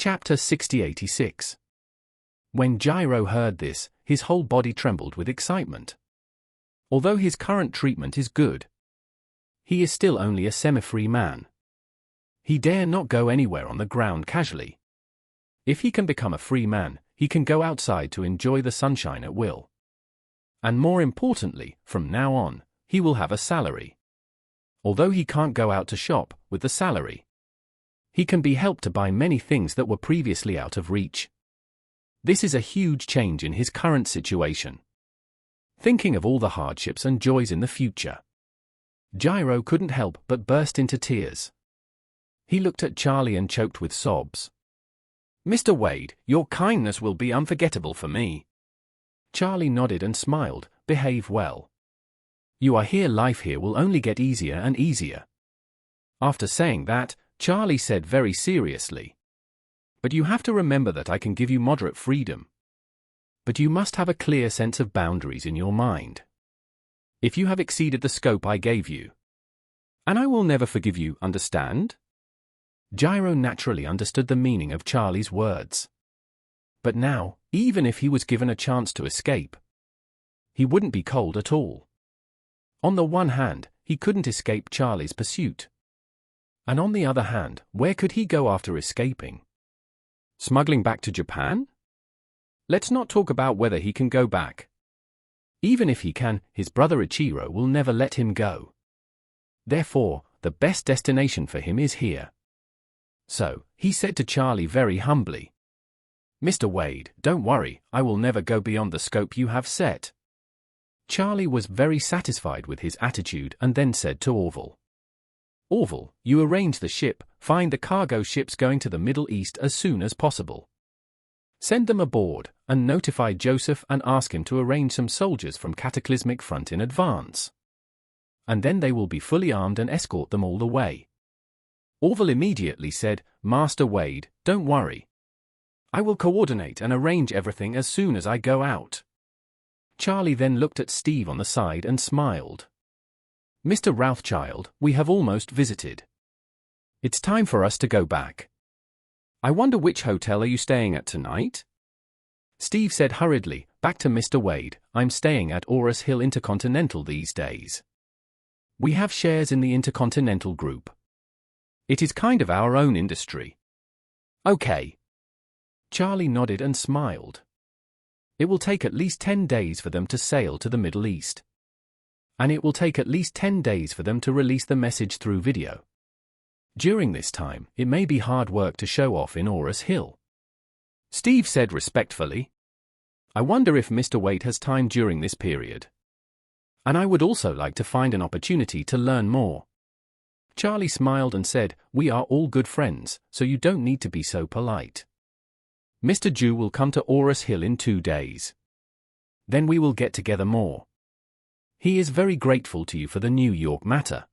Chapter 6086. When Gyro heard this, his whole body trembled with excitement. Although his current treatment is good, he is still only a semi-free man. He dare not go anywhere on the ground casually. If he can become a free man, he can go outside to enjoy the sunshine at will. And more importantly, from now on, he will have a salary. Although he can't go out to shop with the salary, he can be helped to buy many things that were previously out of reach. This is a huge change in his current situation. Thinking of all the hardships and joys in the future, Gyro couldn't help but burst into tears. He looked at Charlie and choked with sobs. "Mr. Wade, your kindness will be unforgettable for me." Charlie nodded and smiled. "Behave well. You are here, life here will only get easier and easier." After saying that, Charlie said very seriously, "But you have to remember that I can give you moderate freedom. But you must have a clear sense of boundaries in your mind. If you have exceeded the scope I gave you, and I will never forgive you, understand?" Gyro naturally understood the meaning of Charlie's words. But now, even if he was given a chance to escape, he wouldn't be cold at all. On the one hand, he couldn't escape Charlie's pursuit. And on the other hand, where could he go after escaping? Smuggling back to Japan? Let's not talk about whether he can go back. Even if he can, his brother Ichiro will never let him go. Therefore, the best destination for him is here. So, he said to Charlie very humbly, "Mr. Wade, don't worry, I will never go beyond the scope you have set." Charlie was very satisfied with his attitude and then said to Orville, "Orville, you arrange the ship, find the cargo ships going to the Middle East as soon as possible. Send them aboard, and notify Joseph and ask him to arrange some soldiers from Cataclysmic Front in advance. And then they will be fully armed and escort them all the way." Orville immediately said, "Master Wade, don't worry. I will coordinate and arrange everything as soon as I go out." Charlie then looked at Steve on the side and smiled. "Mr. Rothschild, we have almost visited. It's time for us to go back. I wonder which hotel are you staying at tonight?" Steve said hurriedly, back to Mr. Wade, "I'm staying at Oris Hill Intercontinental these days. We have shares in the Intercontinental Group. It is kind of our own industry." "Okay." Charlie nodded and smiled. It will take at least 10 days for them to sail to the Middle East. And it will take at least 10 days for them to release the message through video. During this time, it may be hard work to show off in Oris Hill. Steve said respectfully, "I wonder if Mr. Wade has time during this period. And I would also like to find an opportunity to learn more." Charlie smiled and said, "We are all good friends, so you don't need to be so polite. Mr. Jew will come to Oris Hill in 2 days. Then we will get together more. He is very grateful to you for the New York matter."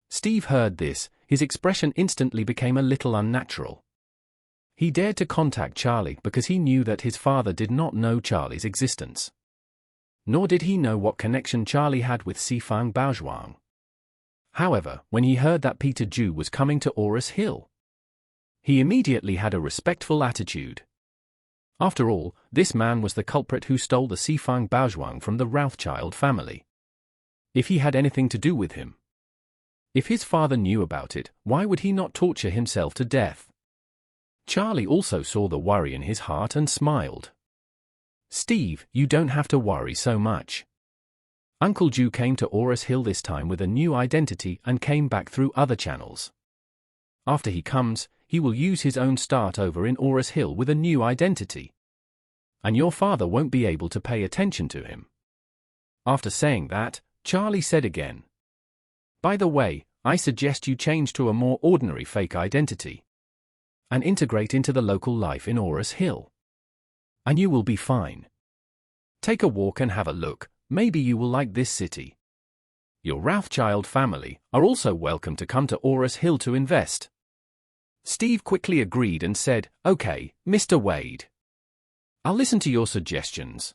Steve heard this, his expression instantly became a little unnatural. He dared to contact Charlie because he knew that his father did not know Charlie's existence. Nor did he know what connection Charlie had with Sifang Baozhuang. However, when he heard that Peter Jew was coming to Oris Hill, he immediately had a respectful attitude. After all, this man was the culprit who stole the Sifang Baozhuang from the Rothschild family. If he had anything to do with him, if his father knew about it, why would he not torture himself to death? Charlie also saw the worry in his heart and smiled. "Steve, you don't have to worry so much. Uncle Jew came to Oris Hill this time with a new identity and came back through other channels. After he comes, he will use his own start over in Oris Hill with a new identity. And your father won't be able to pay attention to him." After saying that, Charlie said again, "By the way, I suggest you change to a more ordinary fake identity and integrate into the local life in Oris Hill. And you will be fine. Take a walk and have a look, maybe you will like this city. Your Rothschild family are also welcome to come to Oris Hill to invest." Steve quickly agreed and said, "Okay, Mr. Wade. I'll listen to your suggestions."